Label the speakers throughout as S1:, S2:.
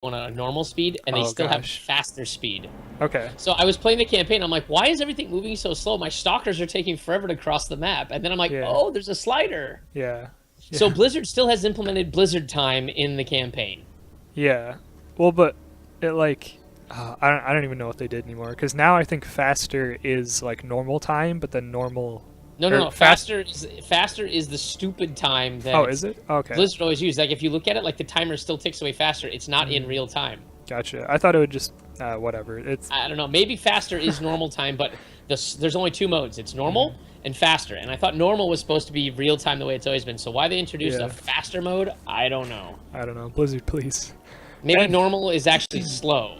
S1: on a normal speed, and they still have faster speed.
S2: Okay.
S1: So I was playing the campaign. I'm like, why is everything moving so slow? My stalkers are taking forever to cross the map. And then I'm like, oh, there's a slider.
S2: Yeah.
S1: So Blizzard still has implemented Blizzard time in the campaign.
S2: Yeah. Well, but it like I don't even know what they did anymore, because now I think faster is like normal time, but then normal.
S1: No. Faster is the stupid time that.
S2: Oh, is it? Okay.
S1: Blizzard always uses. Like if you look at it, like the timer still ticks away faster. It's not in real time.
S2: Gotcha. I thought it would just whatever. It's.
S1: I don't know. Maybe faster is normal time, but there's only two modes. It's normal and faster. And I thought normal was supposed to be real time the way it's always been. So why they introduced a faster mode, I don't know.
S2: I don't know. Blizzard, please.
S1: Maybe normal is actually slow.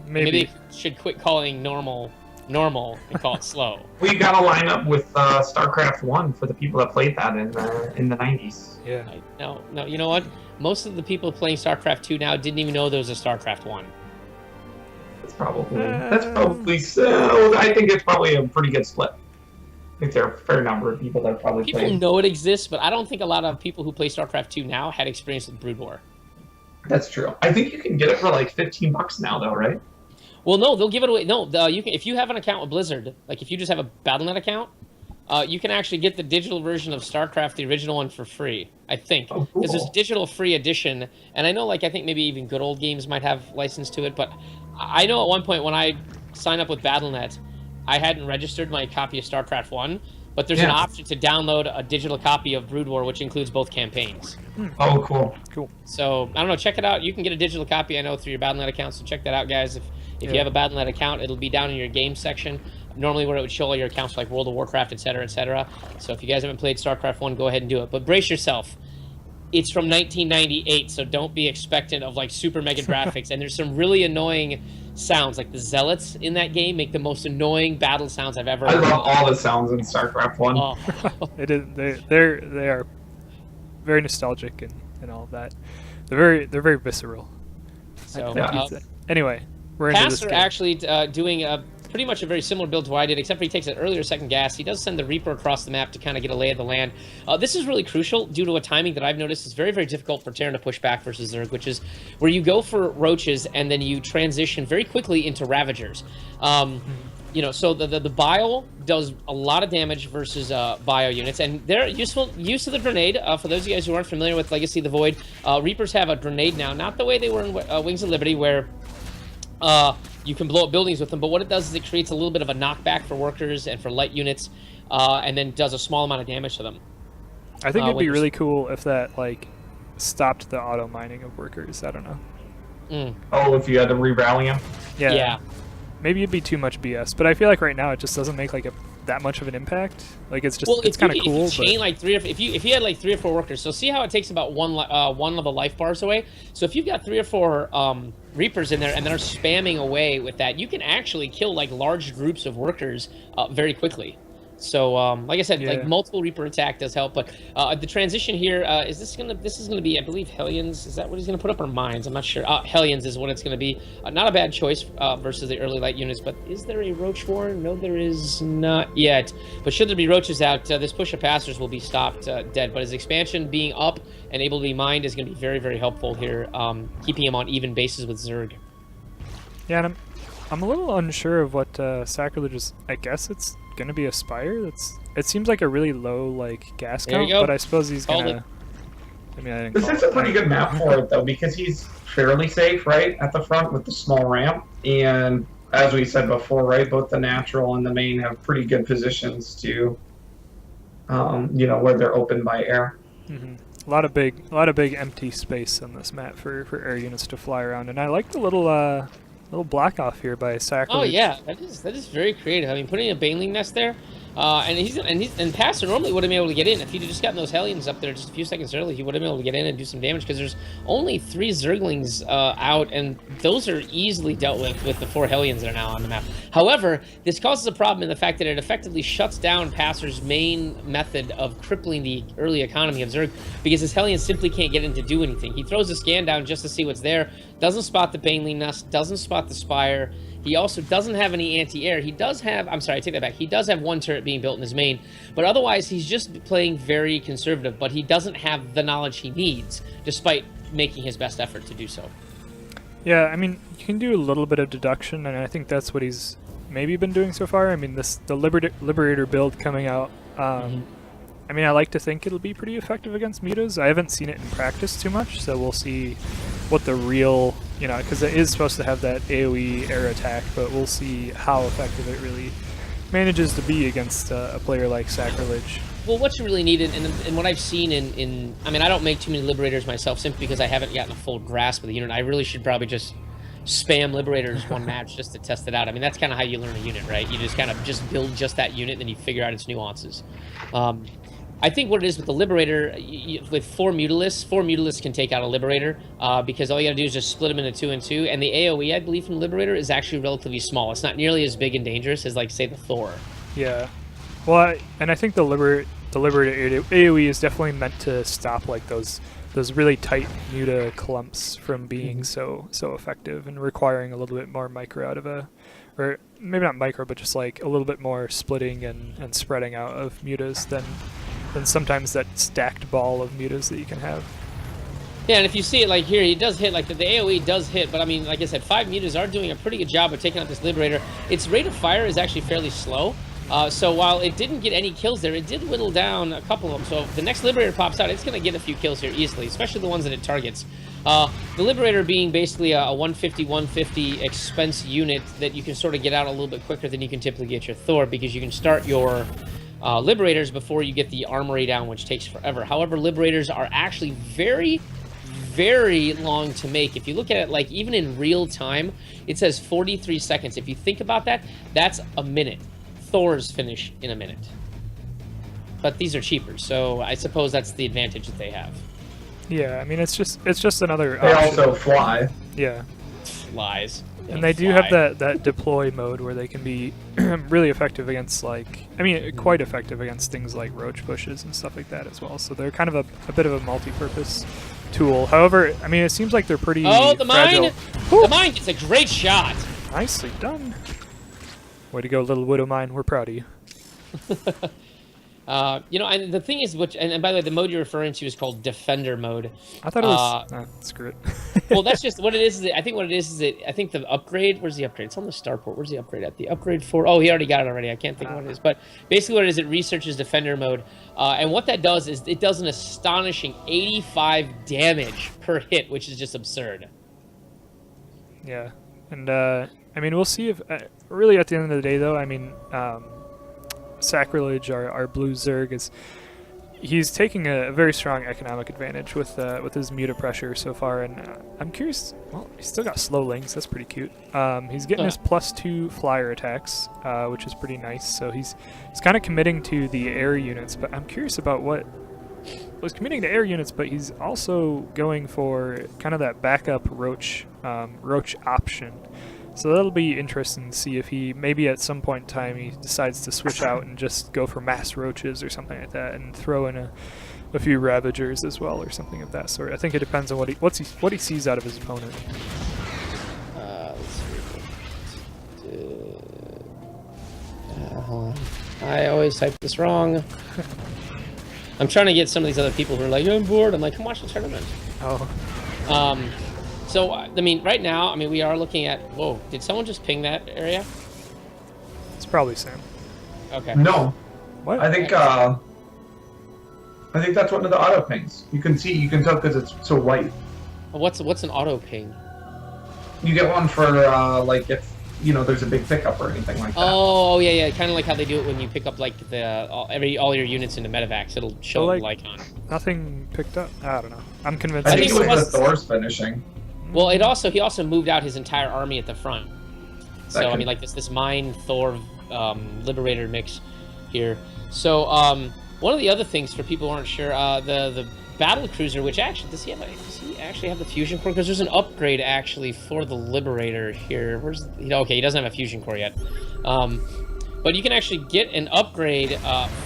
S1: Maybe they should quit calling normal and call it slow.
S3: We got to line up with StarCraft 1 for the people that played that in the 90s.
S2: Yeah.
S1: No, you know what? Most of the people playing StarCraft 2 now didn't even know there was a StarCraft 1.
S3: That's probably so. I think it's probably a pretty good split. I think there are a fair number of people that probably
S1: People know it exists, but I don't think a lot of people who play StarCraft 2 now had experience with Brood War.
S3: That's true. I think you can get it for like $15 now, though, right?
S1: Well, no, they'll give it away. No, you can if you have an account with Blizzard, like if you just have a Battle.net account, you can actually get the digital version of StarCraft, the original one, for free. I think because there's a digital free edition, and I know, like I think maybe even Good Old Games might have license to it. But I know at one point when I signed up with Battle.net, I hadn't registered my copy of StarCraft 1, but there's an option to download a digital copy of Brood War, which includes both campaigns.
S3: Oh, cool.
S1: So I don't know. Check it out. You can get a digital copy, I know, through your Battle.net account. So check that out, guys. If you have a Battle.net account, it'll be down in your game section, normally where it would show all your accounts like World of Warcraft, etc., etc. So if you guys haven't played StarCraft 1, go ahead and do it. But brace yourself. It's from 1998, so don't be expectant of like super mega graphics. And there's some really annoying sounds, like the zealots in that game make the most annoying battle sounds I've ever heard.
S3: I love all the sounds in StarCraft 1.
S1: Oh.
S2: They are very nostalgic and all of that. They're very visceral.
S1: So
S2: anyway, we're into this
S1: Passer
S2: game.
S1: actually doing pretty much a very similar build to what I did, except for he takes an earlier second gas. He does send the Reaper across the map to kind of get a lay of the land. This is really crucial due to a timing that I've noticed is very, very difficult for Terran to push back versus Zerg, which is where you go for Roaches and then you transition very quickly into Ravagers. You know, so the Bile does a lot of damage versus Bio units, and they're useful use of the grenade. For those of you guys who aren't familiar with Legacy of the Void, Reapers have a grenade now, not the way they were in Wings of Liberty, where you can blow up buildings with them, but what it does is it creates a little bit of a knockback for workers and for light units, and then does a small amount of damage to them.
S2: I think it'd be really cool if that like stopped the auto mining of workers. I don't know.
S3: Oh, if you had to re-rally them?
S1: Yeah.
S2: Maybe it'd be too much BS, but I feel like right now it just doesn't make like that much of an impact. Like it's just it's kind of cool.
S1: If you chain like if you had like 3 or 4 workers, so see how it takes about one of the life bars away. So if you've got 3 or 4 Reapers in there and they're spamming away with that, you can actually kill like large groups of workers very quickly. So like I said, like multiple Reaper attack does help, but the transition here this is gonna be, I believe, Hellions. Is that what he's gonna put up, or Mines? I'm not sure. Hellions is what it's gonna be. Not a bad choice versus the early light units, but is there a Roach War? No, there is not yet. But should there be Roaches out, this push of Passers will be stopped dead. But his expansion being up and able to be mined is gonna be very, very helpful here, keeping him on even bases with Zerg.
S2: Yeah, and I'm a little unsure of what Sacrilege is. I guess it's gonna be a Spire. It seems like a really low like gas count, but I suppose he's gonna. I mean, I didn't.
S3: This is a pretty good map for it though, because he's fairly safe, right, at the front with the small ramp, and as we said before, right, both the natural and the main have pretty good positions to, you know, where they're open by air.
S2: A lot of big empty space on this map for air units to fly around, and I like the little block off here by Sacrilege.
S1: Oh yeah, that is very creative. I mean, putting a Baneling nest there, and Passer normally would have been able to get in if he'd just gotten those Hellions up there just a few seconds early. He would have been able to get in and do some damage because there's only 3 Zerglings out, and those are easily dealt with the 4 Hellions that are now on the map. However, this causes a problem in the fact that it effectively shuts down Passer's main method of crippling the early economy of Zerg, because his Hellions simply can't get in to do anything. He throws a scan down just to see what's there, doesn't spot the Baneling nest, doesn't spot the Spire. He also doesn't have any anti-air. He does have, I'm sorry, I take that back. He does have 1 turret being built in his main, but otherwise he's just playing very conservative, but he doesn't have the knowledge he needs, despite making his best effort to do so.
S2: Yeah, I mean, you can do a little bit of deduction, and I think that's what he's maybe been doing so far. I mean, the Liberator build coming out, I mean, I like to think it'll be pretty effective against mutas. I haven't seen it in practice too much, so we'll see what the real, you know, because it is supposed to have that AoE air attack, but we'll see how effective it really manages to be against a player like Sacrilege.
S1: Well, what you really need, and what I've seen in, I mean, I don't make too many Liberators myself simply because I haven't gotten a full grasp of the unit. I really should probably just spam Liberators one match just to test it out. I mean, that's kind of how you learn a unit, right? You just kind of just build just that unit, and then you figure out its nuances. I think what it is with the Liberator, with 4 Mutalisks can take out a Liberator, because all you gotta do is just split them into 2 and 2, and the AoE, I believe, from Liberator is actually relatively small. It's not nearly as big and dangerous as, like, say, the Thor.
S2: Yeah. Well, and I think the Liberator AoE is definitely meant to stop, like, those really tight muta clumps from being so effective and requiring a little bit more micro out of or maybe not micro, but just like a little bit more splitting and spreading out of mutas than sometimes that stacked ball of mutas that you can have.
S1: Yeah, and if you see it like here, it does hit, like the AoE does hit, but I mean, like I said, 5 mutas are doing a pretty good job of taking out this Liberator. Its rate of fire is actually fairly slow. So while it didn't get any kills there, it did whittle down a couple of them. So if the next Liberator pops out, it's going to get a few kills here easily, especially the ones that it targets. The Liberator being basically a 150 expense unit that you can sort of get out a little bit quicker than you can typically get your Thor, because you can start your Liberators before you get the Armory down, which takes forever. However, Liberators are actually very, very long to make. If you look at it, like, even in real time, it says 43 seconds. If you think about that, that's a minute. Thors finish in a minute. But these are cheaper, so I suppose that's the advantage that they have.
S2: Yeah, I mean, it's just another
S3: They
S2: option.
S3: also fly.
S2: Yeah.
S1: Lies.
S2: And they do have that deploy mode where they can be really effective against, like, I mean, quite effective against things like roach bushes and stuff like that as well. So they're kind of a bit of a multi-purpose tool. However, I mean, it seems like they're pretty
S1: the
S2: fragile.
S1: mine! The mine gets a great shot!
S2: Nicely done. Way to go, little widow mine. We're proud of you.
S1: You know, and the thing is, and by the way, the mode you're referring to is called Defender mode.
S2: I thought it was... screw it.
S1: Well, that's just what it is. I think what it is I think the upgrade... Where's the upgrade? It's on the starport. Where's the upgrade at? The upgrade for... Oh, he already got it already. I can't think of what it is. But basically what it is, it researches Defender mode. And what that does is it does an astonishing 85 damage per hit, which is just absurd.
S2: Yeah. And, I mean, we'll see if... really, at the end of the day, though, I mean... Sacrilege, our blue Zerg, he's taking a very strong economic advantage with his muta pressure so far, and I'm curious. Well, he's still got slow links. That's pretty cute. He's getting his +2 flyer attacks, which is pretty nice. So he's kind of committing to the air units, but I'm curious about what was committing to air units, but he's also going for kind of that backup roach option. So that'll be interesting to see if he, maybe at some point in time, he decides to switch out and just go for mass roaches or something like that, and throw in a few Ravagers as well or something of that sort. I think it depends on what he sees out of his opponent.
S1: Let's see. Hold on. I always type this wrong. I'm trying to get some of these other people who are like, I'm bored. I'm like, come watch the tournament.
S2: Oh.
S1: So, I mean, right now, I mean, we are looking at... Whoa, did someone just ping that area?
S2: It's probably Sam.
S1: Okay.
S3: No.
S2: What?
S3: I think that's one of the auto pings. You can tell because it's so white.
S1: What's an auto ping?
S3: You get one for, like, if, you know, there's a big pickup or anything like that.
S1: Oh, yeah, kind of like how they do it when you pick up, like, all your units into medevacs. It'll show
S2: like,
S1: the icon.
S2: Nothing picked up? I don't know. I'm convinced.
S3: I think it was
S1: the
S3: Thor's finishing.
S1: Well, he also moved out his entire army at the front. So, I mean, like, this Mine, Thor, Liberator mix here. So, one of the other things for people who aren't sure, the Battle Cruiser, which actually, does he actually have the Fusion Core? Because there's an upgrade, actually, for the Liberator here. Okay, he doesn't have a Fusion Core yet. But you can actually get an upgrade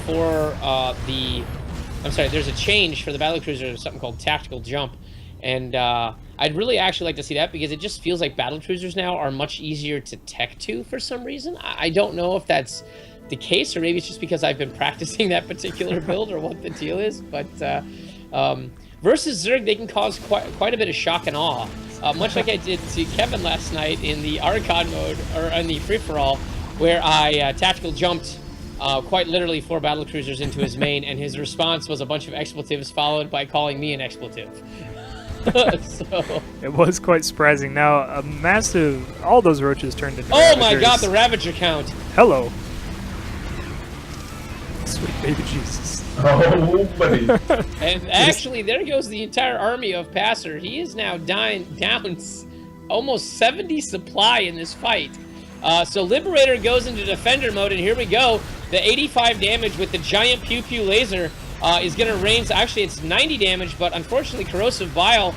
S1: for I'm sorry, there's a change for the Battle Cruiser, something called Tactical Jump. And I'd really actually like to see that, because it just feels like battle cruisers now are much easier to tech to for some reason. I don't know if that's the case, or maybe it's just because I've been practicing that particular build, or what the deal is. But versus Zerg, they can cause quite a bit of shock and awe. much like I did to Kevin last night in the Archon mode, or in the free-for-all, where I tactical jumped quite literally 4 battlecruisers into his main, and his response was a bunch of expletives followed by calling me an expletive. So.
S2: It was quite surprising. Now, a massive... All those roaches turned into
S1: Oh
S2: Ravagers.
S1: my god, the Ravager count!
S2: Hello. Sweet baby Jesus.
S3: Oh, buddy.
S1: And actually, there goes the entire army of Passer. He is now down almost 70 supply in this fight. So Liberator goes into Defender mode, and here we go. The 85 damage with the giant Pew Pew laser is going to rain. So actually, it's 90 damage, but unfortunately, Corrosive Bile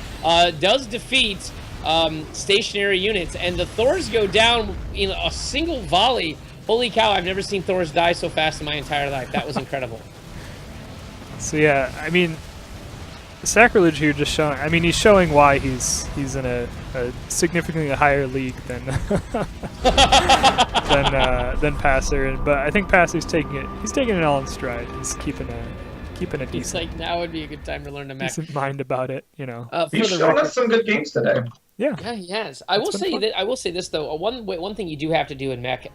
S1: does defeat stationary units. And the Thors go down in a single volley. Holy cow, I've never seen Thors die so fast in my entire life. That was incredible.
S2: So yeah, I mean, Sacrilege here just showing. I mean, he's showing why he's in a significantly higher league than than Passer. But I think Passer's taking it. He's taking it all in stride. He's keeping a decent.
S1: He's like, now would be a good time to learn to mech.
S2: Decent mind about it, you know.
S3: He's shown us some good games today.
S2: Yeah.
S1: Yeah, he has. I will say this though. One thing you do have to do in mech.